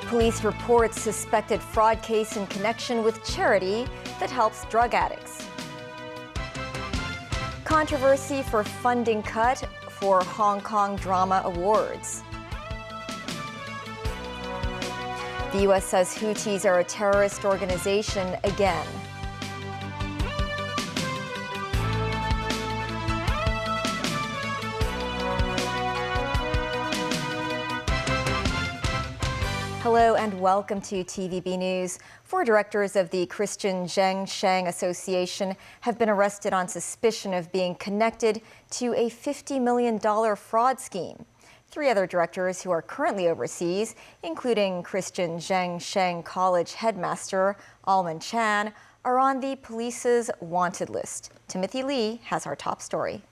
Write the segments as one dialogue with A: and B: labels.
A: Police report suspected fraud case in connection with charity that helps drug addicts. Controversy for funding cut for Hong Kong Drama Awards. The U.S. says Houthis are a terrorist organization again. Hello and welcome to TVB News. 4 directors of the Christian Zheng Sheng Association have been arrested on suspicion of being connected to a $50 million fraud scheme. 3 other directors who are currently overseas, including Christian Zheng Sheng College headmaster Alman Chan, are on the police's wanted list. Timothy Lee has our top story.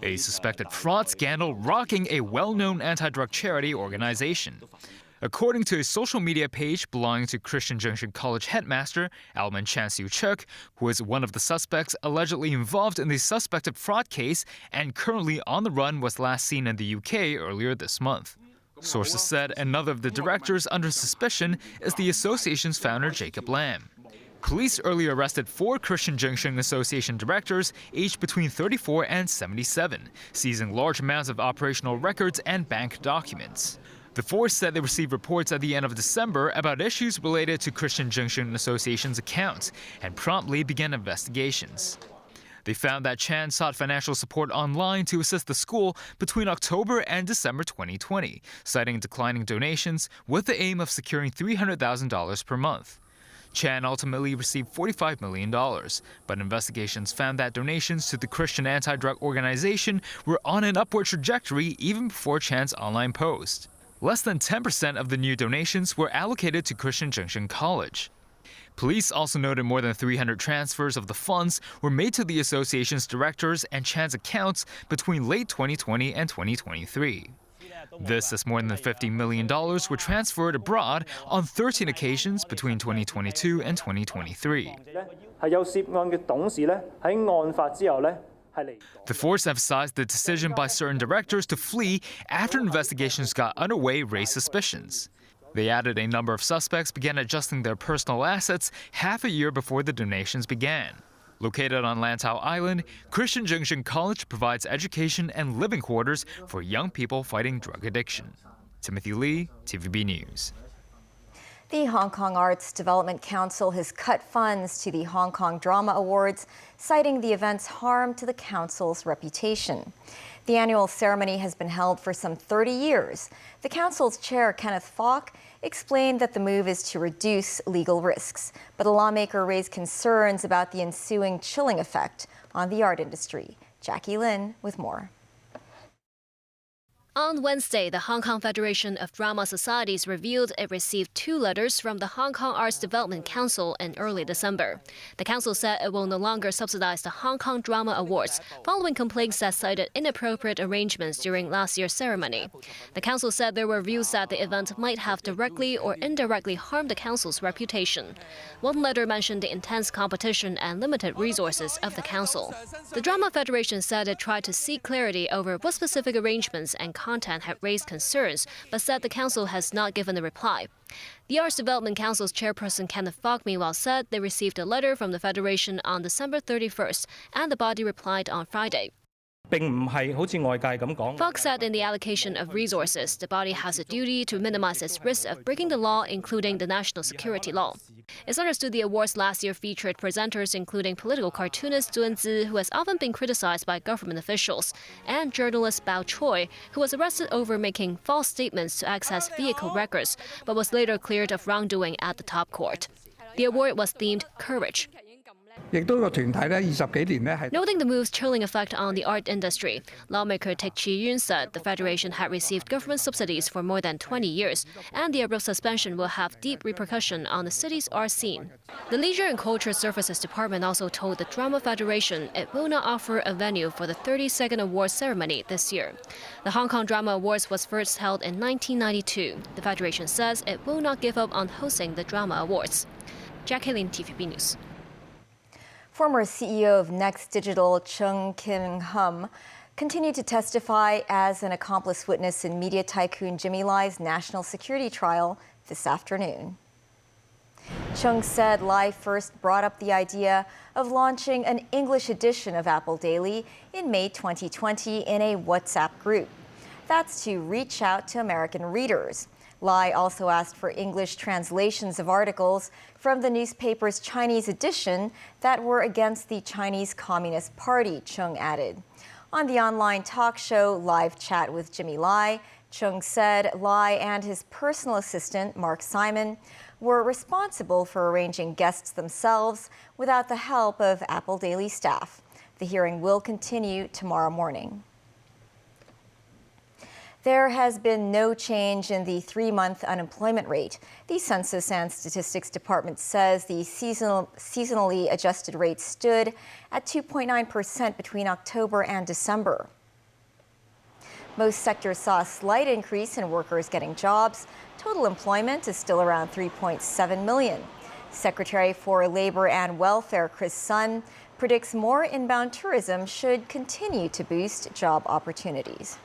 B: A suspected fraud scandal rocking a well-known anti-drug charity organization. According to a social media page belonging to Christian Junction College headmaster Alman Chan Siu-chuk, who is one of the suspects allegedly involved in the suspected fraud case and currently on the run, was last seen in the UK earlier this month. Sources said another of the directors under suspicion is the association's founder Jacob Lam. Police earlier arrested 4 Christian Junction Association directors aged between 34 and 77, seizing large amounts of operational records and bank documents. The force said they received reports at the end of December about issues related to Christian Junction Association's accounts and promptly began investigations. They found that Chan sought financial support online to assist the school between October and December 2020, citing declining donations with the aim of securing $300,000 per month. Chan ultimately received $45 million, but investigations found that donations to the Christian anti-drug organization were on an upward trajectory even before Chan's online post. Less than 10% of the new donations were allocated to Christian Junction College. Police also noted more than 300 transfers of the funds were made to the association's directors and Chan's accounts between late 2020 and 2023. This as more than $50 million were transferred abroad on 13 occasions between 2022 and 2023. The force emphasized the decision by certain directors to flee after investigations got underway raised suspicions. They added a number of suspects began adjusting their personal assets half a year before the donations began. Located on Lantau Island, Christian Junction College provides education and living quarters for young people fighting drug addiction. Timothy Lee, TVB News.
A: The Hong Kong Arts Development Council has cut funds to the Hong Kong Drama Awards, citing the event's harm to the council's reputation. The annual ceremony has been held for some 30 years. The council's chair, Kenneth Falk, explained that the move is to reduce legal risks, but a lawmaker raised concerns about the ensuing chilling effect on the art industry. Jackie Lin with more.
C: On Wednesday, the Hong Kong Federation of Drama Societies revealed it received 2 letters from the Hong Kong Arts Development Council in early December. The council said it will no longer subsidize the Hong Kong Drama Awards, following complaints that cited inappropriate arrangements during last year's ceremony. The council said there were views that the event might have directly or indirectly harmed the council's reputation. One letter mentioned the intense competition and limited resources of the council. The Drama Federation said it tried to seek clarity over what specific arrangements and content had raised concerns, but said the council has not given a reply. The Arts Development Council's chairperson Kenneth Falk meanwhile said they received a letter from the Federation on December 31st, and the body replied on Friday. Falk said in the allocation of resources, the body has a duty to minimize its risk of breaking the law, including the national security law. It's understood the awards last year featured presenters including political cartoonist Zun Zi, who has often been criticized by government officials, and journalist Bao Choi, who was arrested over making false statements to access vehicle records, but was later cleared of wrongdoing at the top court. The award was themed Courage. Noting the move's chilling effect on the art industry, lawmaker Teck Chi-yun said the Federation had received government subsidies for more than 20 years, and the abrupt suspension will have deep repercussion on the city's art scene. The Leisure and Culture Services Department also told the Drama Federation it will not offer a venue for the 32nd awards ceremony this year. The Hong Kong Drama Awards was first held in 1992. The Federation says it will not give up on hosting the Drama Awards. Jacqueline, TVB News.
A: Former CEO of Next Digital Chung Kim-hum continued to testify as an accomplice witness in media tycoon Jimmy Lai's national security trial this afternoon. Chung said Lai first brought up the idea of launching an English edition of Apple Daily in May 2020 in a WhatsApp group. That's to reach out to American readers. Lai also asked for English translations of articles from the newspaper's Chinese edition that were against the Chinese Communist Party, Chung added. On the online talk show Live Chat with Jimmy Lai, Chung said Lai and his personal assistant, Mark Simon, were responsible for arranging guests themselves without the help of Apple Daily staff. The hearing will continue tomorrow morning. There has been no change in the 3-month unemployment rate. The Census and Statistics Department says the seasonally adjusted rate stood at 2.9% between October and December. Most sectors saw a slight increase in workers getting jobs. Total employment is still around 3.7 million. Secretary for Labor and Welfare Chris Sun predicts more inbound tourism should continue to boost job opportunities.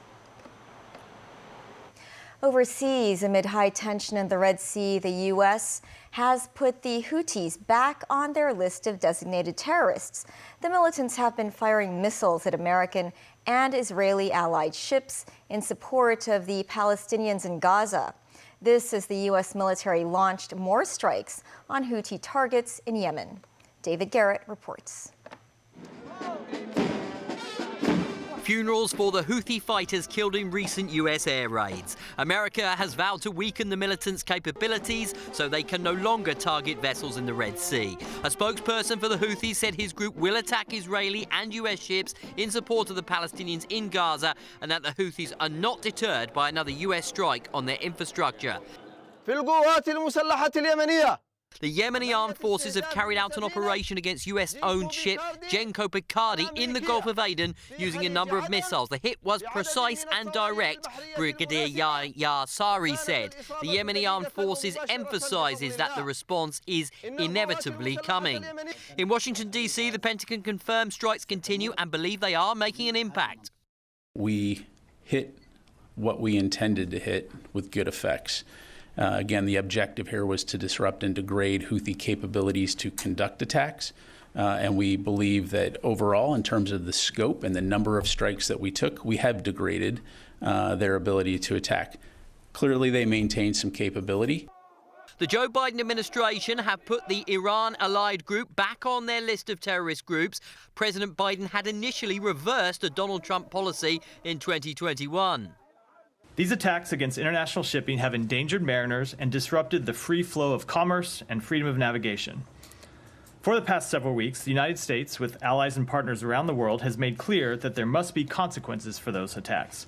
A: Overseas, amid high tension in the Red Sea, the U.S. has put the Houthis back on their list of designated terrorists. The militants have been firing missiles at American and Israeli allied ships in support of the Palestinians in Gaza. This as the U.S. military launched more strikes on Houthi targets in Yemen. David Garrett reports.
D: Funerals for the Houthi fighters killed in recent US air raids. America has vowed to weaken the militants' capabilities so they can no longer target vessels in the Red Sea. A spokesperson for the Houthis said his group will attack Israeli and US ships in support of the Palestinians in Gaza, and that the Houthis are not deterred by another US strike on their infrastructure. The Yemeni armed forces have carried out an operation against US-owned ship Genco Picardy in the Gulf of Aden using a number of missiles. The hit was precise and direct, Brigadier Yahya Sari said. The Yemeni armed forces emphasises that the response is inevitably coming. In Washington, D.C., the Pentagon confirmed strikes continue and believe they are making an impact.
E: We hit what we intended to hit with good effects. Again, the objective here was to disrupt and degrade Houthi capabilities to conduct attacks. And we believe that overall, in terms of the scope and the number of strikes that we took, we have degraded their ability to attack. Clearly, they maintain some capability.
D: The Joe Biden administration have put the Iran-allied group back on their list of terrorist groups. President Biden had initially reversed a Donald Trump policy in 2021.
F: These attacks against international shipping have endangered mariners and disrupted the free flow of commerce and freedom of navigation. For the past several weeks, the United States, with allies and partners around the world, has made clear that there must be consequences for those attacks.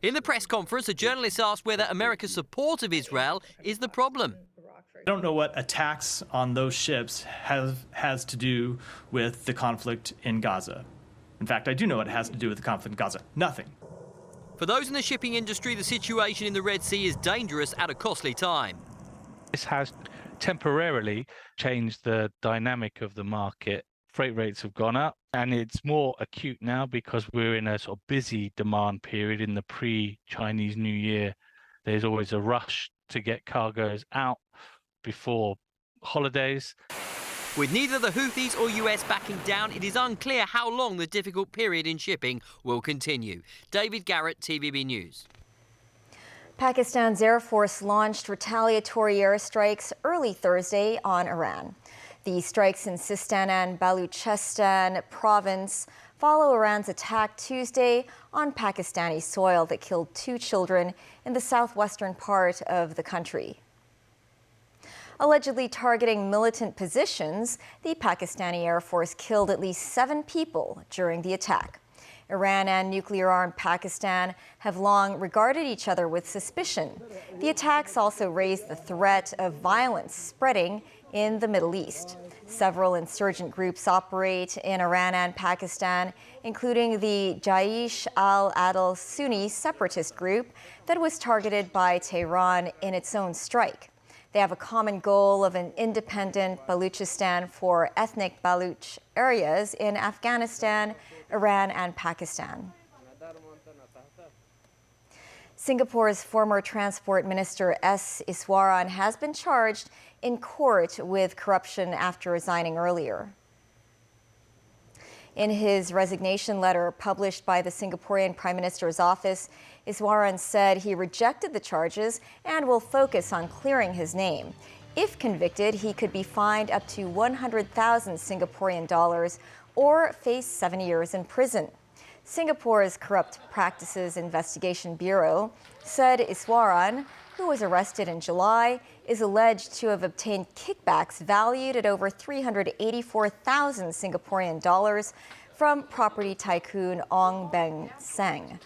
D: In the press conference, a journalist asked whether America's support of Israel is the problem.
F: I don't know what attacks on those ships has to do with the conflict in Gaza. In fact, I do know what it has to do with the conflict in Gaza. Nothing.
D: For those in the shipping industry, the situation in the Red Sea is dangerous at a costly time.
G: This has temporarily changed the dynamic of the market. Freight rates have gone up, and it's more acute now because we're in a sort of busy demand period in the pre-Chinese New Year. There's always a rush to get cargoes out before holidays.
D: With neither the Houthis or US backing down, it is unclear how long the difficult period in shipping will continue. David Garrett, TVB News.
A: Pakistan's Air Force launched retaliatory airstrikes early Thursday on Iran. The strikes in Sistan and Baluchistan province follow Iran's attack Tuesday on Pakistani soil that killed 2 children in the southwestern part of the country. Allegedly targeting militant positions, the Pakistani Air Force killed at least 7 people during the attack. Iran and nuclear-armed Pakistan have long regarded each other with suspicion. The attacks also raised the threat of violence spreading in the Middle East. Several insurgent groups operate in Iran and Pakistan, including the Jaish al-Adl Sunni separatist group that was targeted by Tehran in its own strike. They have a common goal of an independent Baluchistan for ethnic Baluch areas in Afghanistan, Iran, and Pakistan. Singapore's former Transport Minister S. Iswaran has been charged in court with corruption after resigning earlier. In his resignation letter published by the Singaporean Prime Minister's office, Iswaran said he rejected the charges and will focus on clearing his name. If convicted, he could be fined up to 100,000 Singaporean dollars or face 7 years in prison. Singapore's Corrupt Practices Investigation Bureau said Iswaran, who was arrested in July, is alleged to have obtained kickbacks valued at over 384,000 Singaporean dollars from property tycoon Ong Beng Seng.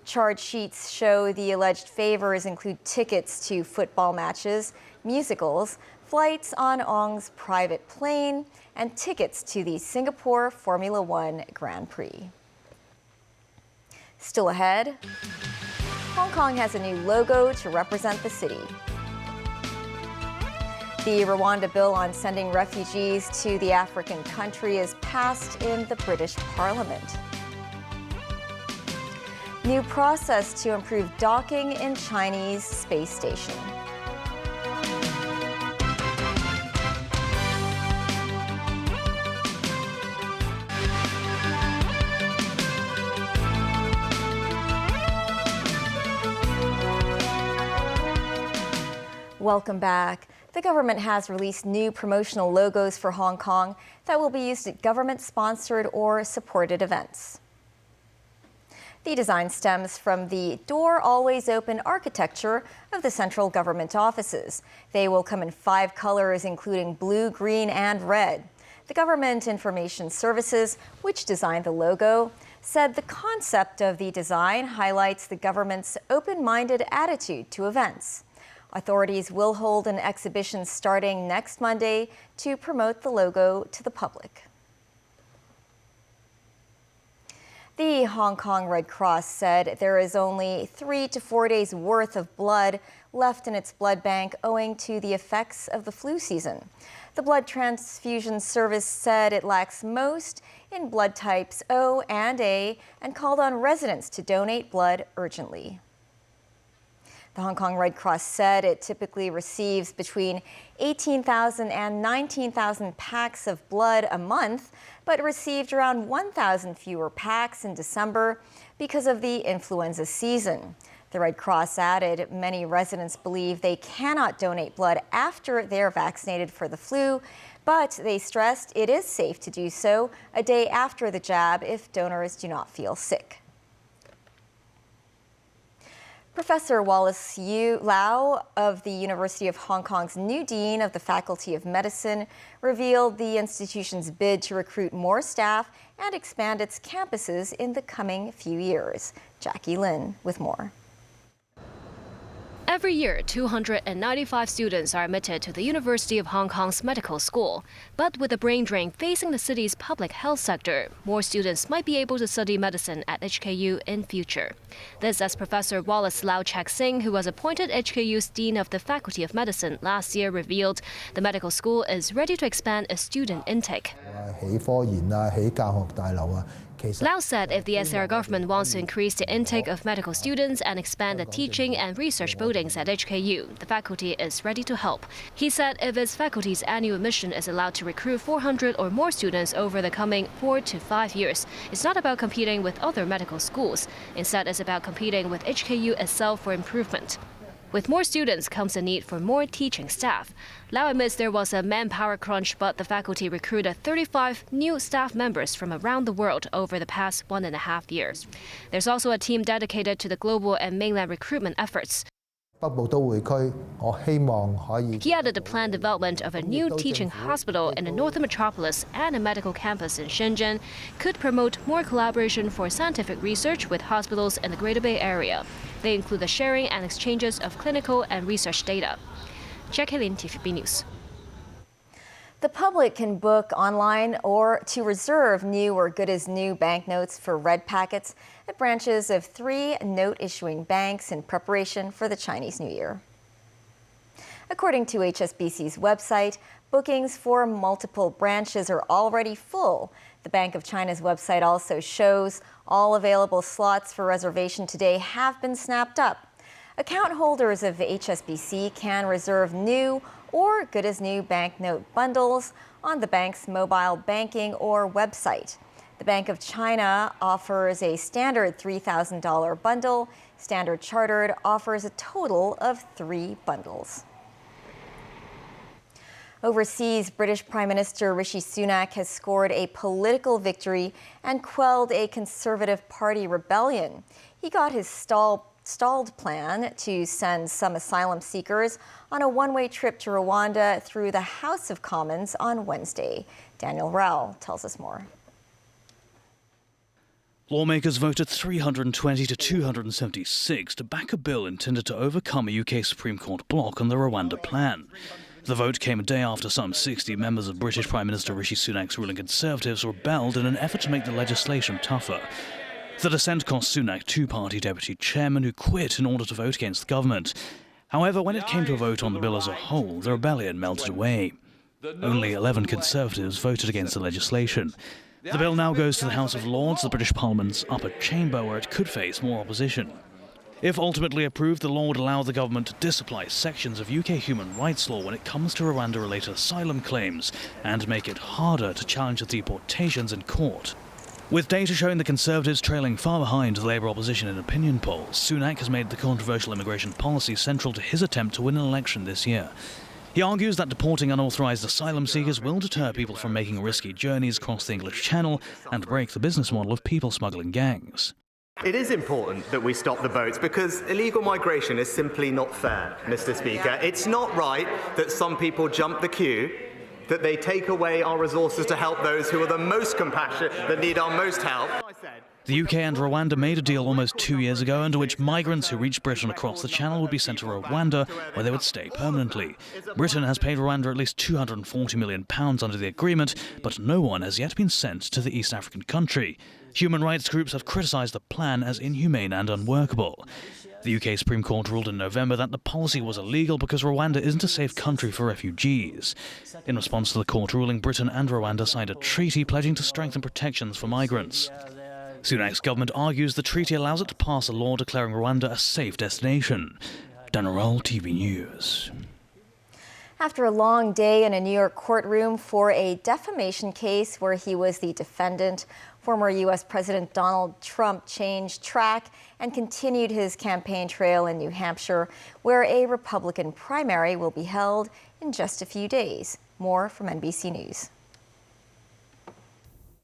A: Charge sheets show the alleged favors include tickets to football matches, musicals, flights on Ong's private plane, and tickets to the Singapore Formula One Grand Prix. Still ahead, Hong Kong has a new logo to represent the city. The Rwanda bill on sending refugees to the African country is passed in the British Parliament. New process to improve docking in Chinese space station. Welcome back. The government has released new promotional logos for Hong Kong that will be used at government-sponsored or supported events. The design stems from the door always open architecture of the central government offices. They will come in 5 colors, including blue, green, and red. The Government Information Services, which designed the logo, said the concept of the design highlights the government's open-minded attitude to events. Authorities will hold an exhibition starting next Monday to promote the logo to the public. The Hong Kong Red Cross said there is only 3 to 4 days worth of blood left in its blood bank owing to the effects of the flu season. The blood transfusion service said it lacks most in blood types O and A and called on residents to donate blood urgently. The Hong Kong Red Cross said it typically receives between 18,000 and 19,000 packs of blood a month, but received around 1,000 fewer packs in December because of the influenza season. The Red Cross added many residents believe they cannot donate blood after they are vaccinated for the flu, but they stressed it is safe to do so a day after the jab if donors do not feel sick. Professor Wallace Lau of the University of Hong Kong's new Dean of the Faculty of Medicine revealed the institution's bid to recruit more staff and expand its campuses in the coming few years. Jackie Lin with more.
C: Every year, 295 students are admitted to the University of Hong Kong's medical school. But with the brain drain facing the city's public health sector, more students might be able to study medicine at HKU in future. This as Professor Wallace Lau Chak-sing, who was appointed HKU's Dean of the Faculty of Medicine last year, revealed the medical school is ready to expand its student intake. Lau said if the SAR government wants to increase the intake of medical students and expand the teaching and research buildings at HKU, the faculty is ready to help. He said if its faculty's annual admission is allowed to recruit 400 or more students over the coming 4 to 5 years, it's not about competing with other medical schools. Instead, it's about competing with HKU itself for improvement. With more students comes a need for more teaching staff. Lau admits there was a manpower crunch, but the faculty recruited 35 new staff members from around the world over the past 1.5 years. There's also a team dedicated to the global and mainland recruitment efforts. He added the planned development of a new teaching hospital in the northern metropolis and a medical campus in Shenzhen could promote more collaboration for scientific research with hospitals in the Greater Bay Area. They include the sharing and exchanges of clinical and research data. Jackie Lin, TVB News.
A: The public can book online or to reserve new or good as new banknotes for red packets at branches of 3 note-issuing banks in preparation for the Chinese New Year. According to HSBC's website, bookings for multiple branches are already full. The Bank of China's website also shows all available slots for reservation today have been snapped up. Account holders of HSBC can reserve new or good-as-new banknote bundles on the bank's mobile banking or website. The Bank of China offers a standard $3,000 bundle. Standard Chartered offers a total of 3 bundles. Overseas, British Prime Minister Rishi Sunak has scored a political victory and quelled a Conservative Party rebellion. He got his stalled plan to send some asylum seekers on a one-way trip to Rwanda through the House of Commons on Wednesday. Daniel Rao tells us more.
H: Lawmakers voted 320 to 276 to back a bill intended to overcome a UK Supreme Court block on the Rwanda plan. The vote came a day after some 60 members of British Prime Minister Rishi Sunak's ruling Conservatives rebelled in an effort to make the legislation tougher. The dissent cost Sunak two-party deputy chairman who quit in order to vote against the government. However, when it came to a vote on the bill as a whole, the rebellion melted away. Only 11 Conservatives voted against the legislation. The bill now goes to the House of Lords, the British Parliament's upper chamber, where it could face more opposition. If ultimately approved, the law would allow the government to disapply sections of UK human rights law when it comes to Rwanda-related asylum claims and make it harder to challenge the deportations in court. With data showing the Conservatives trailing far behind the Labour opposition in opinion polls, Sunak has made the controversial immigration policy central to his attempt to win an election this year. He argues that deporting unauthorised asylum seekers will deter people from making risky journeys across the English Channel and break the business model of people smuggling gangs.
I: It is important that we stop the boats because illegal migration is simply not fair, Mr. Speaker. It's not right that some people jump the queue, that they take away our resources to help those who are the most compassionate, that need our most help.
H: The UK and Rwanda made a deal almost 2 years ago under which migrants who reached Britain across the Channel would be sent to Rwanda, where they would stay permanently. Britain has paid Rwanda at least £240 million under the agreement, but no one has yet been sent to the East African country. Human rights groups have criticised the plan as inhumane and unworkable. The UK Supreme Court ruled in November that the policy was illegal because Rwanda isn't a safe country for refugees. In response to the court ruling, Britain and Rwanda signed a treaty pledging to strengthen protections for migrants. Sunak's government argues the treaty allows it to pass a law declaring Rwanda a safe destination. Danaral TV News.
A: After a long day in a New York courtroom for a defamation case where he was the defendant, former U.S. President Donald Trump changed track and continued his campaign trail in New Hampshire, where a Republican primary will be held in just a few days. More from NBC News.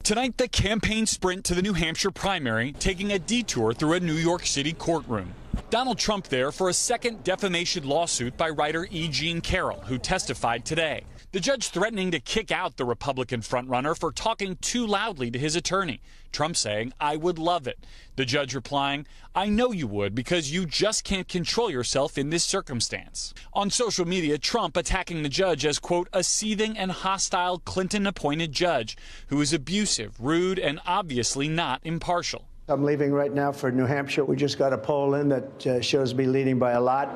J: Tonight, the campaign sprint to the New Hampshire primary, taking a detour through a New York City courtroom. Donald Trump there for a second defamation lawsuit by writer E. Jean Carroll, who testified today. The judge threatening to kick out the Republican frontrunner for talking too loudly to his attorney. Trump saying, "I would love it." The judge replying, "I know you would because you just can't control yourself in this circumstance." On social media, Trump attacking the judge as, quote, a seething and hostile Clinton-appointed judge who is abusive, rude, and obviously not impartial.
K: I'm leaving right now for New Hampshire. We just got a poll in that shows me leading by a lot.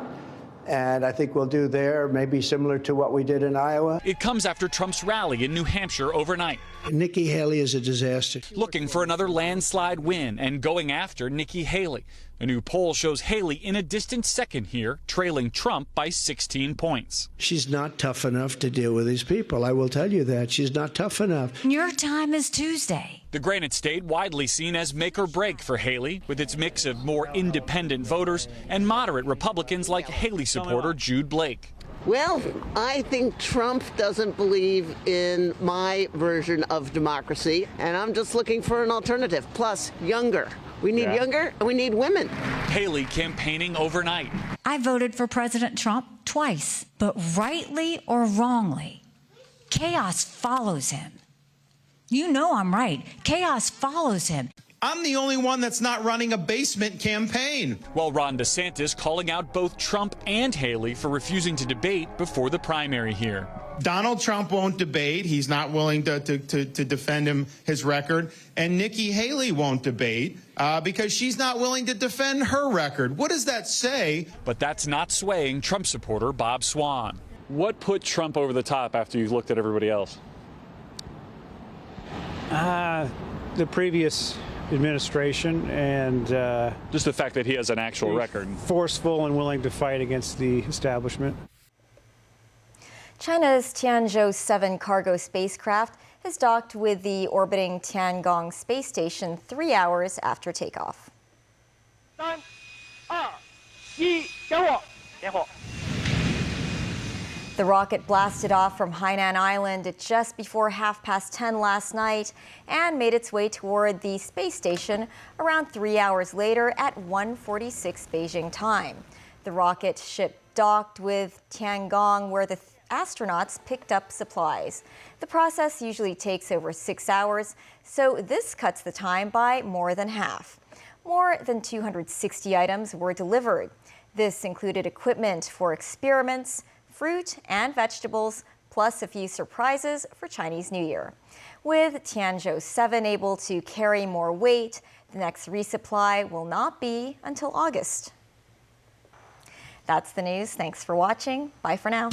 K: And I think we'll do there maybe similar to what we did in Iowa.
J: It comes after Trump's rally in New Hampshire overnight.
K: Nikki Haley is a disaster.
J: Looking for another landslide win and going after Nikki Haley. A new poll shows Haley in a distant second here, trailing Trump by 16 points.
K: She's not tough enough to deal with these people. I will tell you that. She's not tough enough.
L: Your time is Tuesday.
J: The Granite State widely seen as make or break for Haley, with its mix of more independent voters and moderate Republicans like Haley supporter Jude Blake.
M: Well, I think Trump doesn't believe in my version of democracy, and I'm just looking for an alternative. Plus, younger. We need younger, and we need women.
J: Haley campaigning overnight.
L: I voted for President Trump twice, but rightly or wrongly, chaos follows him. You know I'm right. Chaos follows him.
N: I'm the only one that's not running a basement campaign.
J: While Ron DeSantis calling out both Trump and Haley for refusing to debate before the primary here.
N: Donald Trump won't debate. He's not willing to defend his record. And Nikki Haley won't debate because she's not willing to defend her record. What does that say?
J: But that's not swaying Trump supporter Bob Swan. What put Trump over the top after you looked at everybody else?
O: The previous administration and
J: just the fact that he has an actual record.
O: Forceful and willing to fight against the establishment.
A: China's Tianzhou 7 cargo spacecraft has docked with the orbiting Tiangong space station 3 hours after takeoff.
P: 3、2、1，点火。
A: The rocket blasted off from Hainan Island at just before 10:30 last night and made its way toward the space station around 3 hours later at 1:46 Beijing time. The rocket ship docked with Tiangong, where the astronauts picked up supplies. The process usually takes over 6 hours, so this cuts the time by more than half. More than 260 items were delivered. This included equipment for experiments, fruit and vegetables, plus a few surprises for Chinese New Year. With Tianzhou 7 able to carry more weight, the next resupply will not be until August. That's the news. Thanks for watching. Bye for now.